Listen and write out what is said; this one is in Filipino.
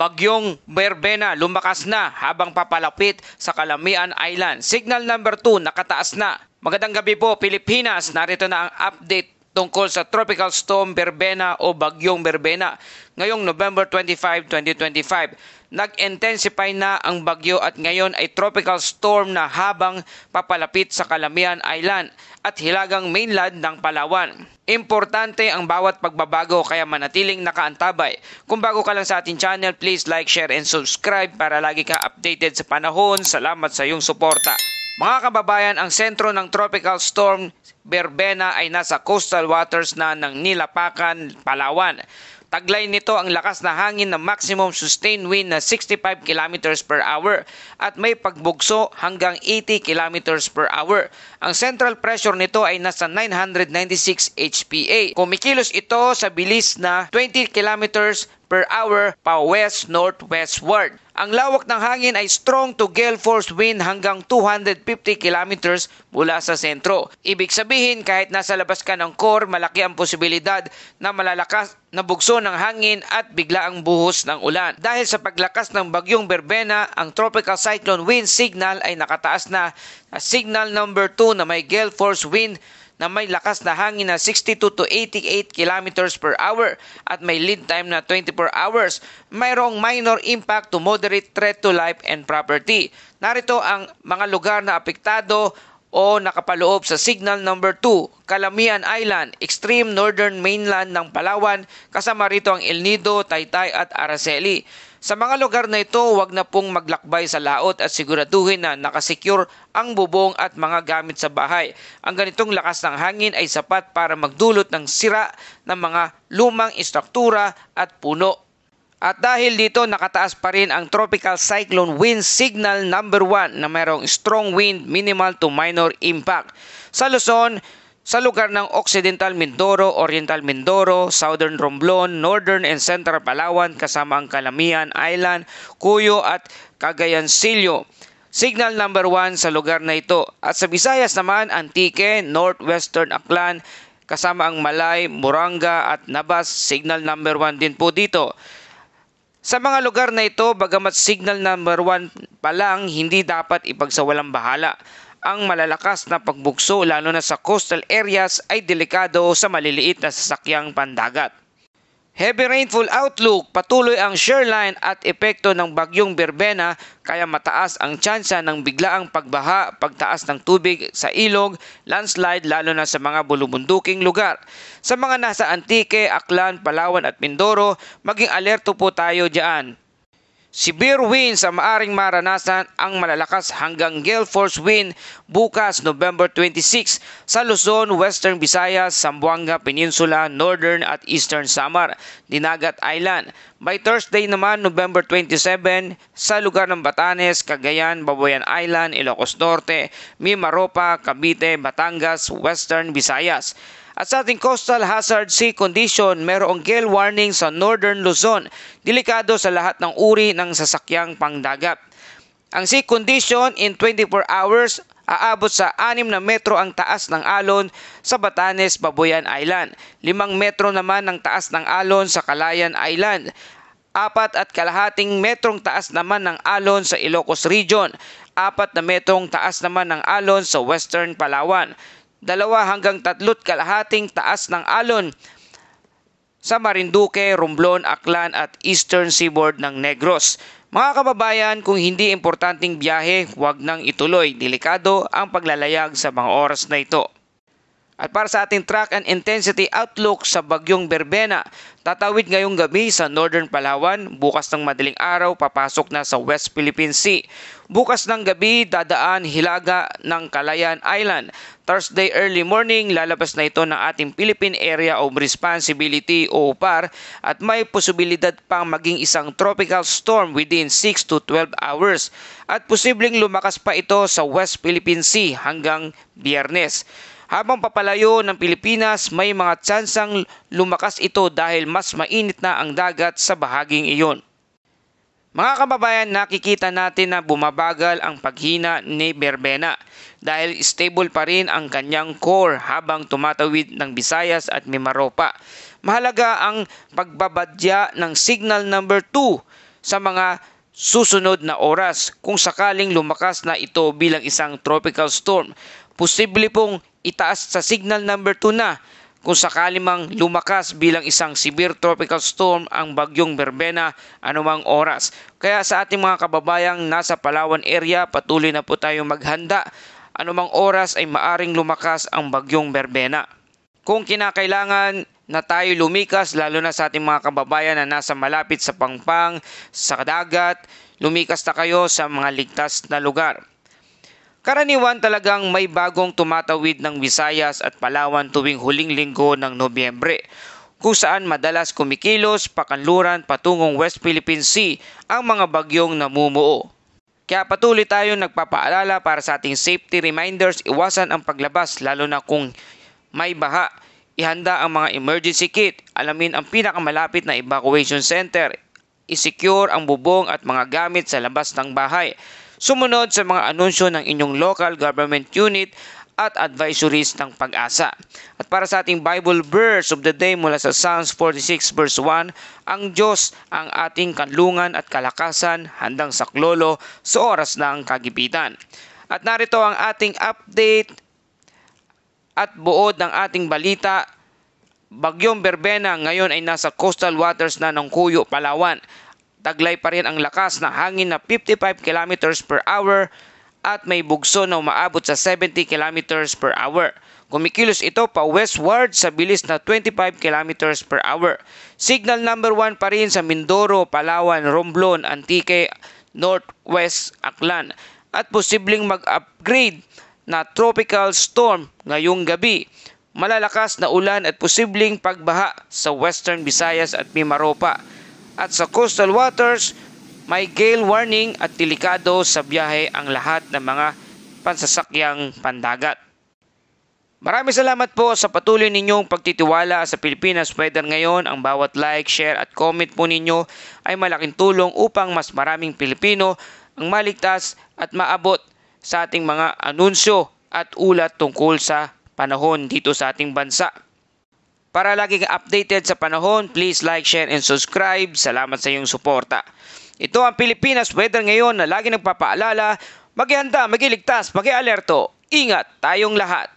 Bagyong Berbena lumakas na habang papalapit sa Calamian Island. Signal number 2 nakataas na. Magandang gabi po Pilipinas, narito na ang update tungkol sa Tropical Storm Berbena o Bagyong Berbena. Ngayong November 25, 2025, nag-intensify na ang bagyo at ngayon ay tropical storm na habang papalapit sa Calamian Island at hilagang mainland ng Palawan. Importante ang bawat pagbabago kaya manatiling nakaantabay. Kung bago ka lang sa ating channel, please like, share, and subscribe para lagi ka updated sa panahon. Salamat sa iyong suporta. Mga kababayan, ang sentro ng Tropical Storm Berbena ay nasa coastal waters na ng Nilapacan, Palawan. Taglay nito ang lakas na hangin na maximum sustained wind na 65 km per hour at may pagbugso hanggang 80 km per hour. Ang central pressure nito ay nasa 996 HPA. Kumikilos ito sa bilis na 20 km per hour pa west-northwestward. Ang lawak ng hangin ay strong to gale force wind hanggang 250 km mula sa sentro. Ibig sabihin kahit nasa labas ka ng core, malaki ang posibilidad na malalakas na bugso ng hangin at biglaang buhos ng ulan. Dahil sa paglakas ng Bagyong Berbena, ang tropical cyclone wind signal ay nakataas na signal number 2 na may gale force wind na may lakas na hangin na 62 to 88 km per hour at may lead time na 24 hours. Mayroong minor impact to moderate threat to life and property. Narito ang mga lugar na apektado o nakapaloob sa signal number 2, Calamian Island, extreme northern mainland ng Palawan, kasama rito ang El Nido, Taytay at Araceli. Sa mga lugar na ito, huwag na pong maglakbay sa laot at siguraduhin na nakasecure ang bubong at mga gamit sa bahay. Ang ganitong lakas ng hangin ay sapat para magdulot ng sira ng mga lumang istruktura at puno. At dahil dito nakataas pa rin ang tropical cyclone wind signal number 1 na mayroong strong wind, minimal to minor impact. Sa Luzon, sa lugar ng Occidental Mindoro, Oriental Mindoro, Southern Romblon, Northern and Central Palawan kasama ang Calamian Island, Cuyo at Cagayancillo. Signal number 1 sa lugar na ito. At sa Visayas naman, Antique, Northwestern Aklan, kasama ang Malay, Moranga at Nabas. Signal number 1 din po dito. Sa mga lugar na ito, bagamat signal number 1 pa lang, hindi dapat ipagsawalang bahala. Ang malalakas na pagbugso lalo na sa coastal areas ay delikado sa maliliit na sasakyang pandagat. Heavy rainfall outlook, patuloy ang shoreline at epekto ng Bagyong Berbena kaya mataas ang tsansa ng biglaang pagbaha, pagtaas ng tubig sa ilog, landslide lalo na sa mga bulubunduking lugar. Sa mga nasa Antique, Aklan, Palawan at Mindoro, maging alerto po tayo diyan. Severe winds ang maaring maranasan ang malalakas hanggang gale force wind bukas November 26 sa Luzon, Western Visayas, Zamboanga Peninsula, Northern at Eastern Samar, Dinagat Island. By Thursday naman, November 27, sa lugar ng Batanes, Cagayan, Babuyan Island, Ilocos Norte, Mimaropa, Cavite, Batangas, Western Visayas. At sa ating coastal hazard sea condition, mayroong gale warning sa Northern Luzon. Delikado sa lahat ng uri ng sasakyang pangdagat. Ang sea condition in 24 hours, aabot sa 6 na metro ang taas ng alon sa Batanes, Babuyan Island. 5 metro naman ang taas ng alon sa Calayan Island. 4.5 metrong taas naman ng alon sa Ilocos Region. 4 na metrong taas naman ng alon sa Western Palawan. 2 hanggang 3.5 taas ng alon sa Marinduque, Romblon, Aklan at Eastern Seaboard ng Negros. Mga kababayan, kung hindi importanteng biyahe, huwag nang ituloy. Delikado ang paglalayag sa mga oras na ito. At para sa ating track and intensity outlook sa Bagyong Berbena, tatawid ngayong gabi sa Northern Palawan, bukas ng madaling araw papasok na sa West Philippine Sea. Bukas ng gabi dadaan hilaga ng Calayan Island. Thursday early morning lalabas na ito ng ating Philippine Area of Responsibility o PAR at may posibilidad pang maging isang tropical storm within 6 to 12 hours at posibleng lumakas pa ito sa West Philippine Sea hanggang Biyernes. Habang papalayo ng Pilipinas, may mga tsansang lumakas ito dahil mas mainit na ang dagat sa bahaging iyon. Mga kababayan, nakikita natin na bumabagal ang paghina ni Berbena dahil stable pa rin ang kanyang core habang tumatawid ng Visayas at Mimaropa. Mahalaga ang pagbabadya ng signal number 2 sa mga susunod na oras kung sakaling lumakas na ito bilang isang tropical storm. Posible pong itaas sa signal number 2 na kung sakali mang lumakas bilang isang severe tropical storm ang bagyong Berbena anumang oras. Kaya sa ating mga kababayang nasa Palawan area, patuloy na po tayong maghanda. Anumang oras ay maaring lumakas ang bagyong Berbena. Kung kinakailangan na tayo lumikas, lalo na sa ating mga kababayan na nasa malapit sa Pangpang, sa dagat, lumikas na kayo sa mga ligtas na lugar. Karaniwan talagang may bagong tumatawid ng Visayas at Palawan tuwing huling linggo ng Nobyembre, kung saan madalas kumikilos pakanluran patungong West Philippine Sea ang mga bagyong namumuo. Kaya patuloy tayong nagpapaalala para sa ating safety reminders, iwasan ang paglabas lalo na kung may baha. Ihanda ang mga emergency kit, alamin ang pinakamalapit na evacuation center, isecure ang bubong at mga gamit sa labas ng bahay. Sumunod sa mga anunsyo ng inyong local government unit at advisories ng Pag-asa. At para sa ating Bible verse of the day mula sa Psalms 46 verse 1, ang Diyos ang ating kanlungan at kalakasan, handang saklolo sa oras ng kagipitan. At narito ang ating update at buod ng ating balita. Bagyong Berbena ngayon ay nasa coastal waters na ng Cuyo, Palawan. Taglay pa rin ang lakas na hangin na 55 km per hour at may bugso na umaabot sa 70 km per hour. Kumikilos ito pa westward sa bilis na 25 km per hour. Signal number 1 pa rin sa Mindoro, Palawan, Romblon, Antique, Northwest, Aklan. At posibleng mag-upgrade na tropical storm ngayong gabi. Malalakas na ulan at posibleng pagbaha sa Western Visayas at Mimaropa. At sa coastal waters, may gale warning at delikado sa biyahe ang lahat ng mga pansasakyang pandagat. Maraming salamat po sa patuloy ninyong pagtitiwala sa Pilipinas Weather ngayon. Ang bawat like, share at comment po ninyo ay malaking tulong upang mas maraming Pilipino ang maligtas at maabot sa ating mga anunsyo at ulat tungkol sa panahon dito sa ating bansa. Para lagi kang updated sa panahon, please like, share, and subscribe. Salamat sa iyong suporta. Ito ang Pilipinas Weather ngayon na lagi nagpapaalala, mag-ihanda, mag-iligtas, mag-ialerto. Ingat tayong lahat.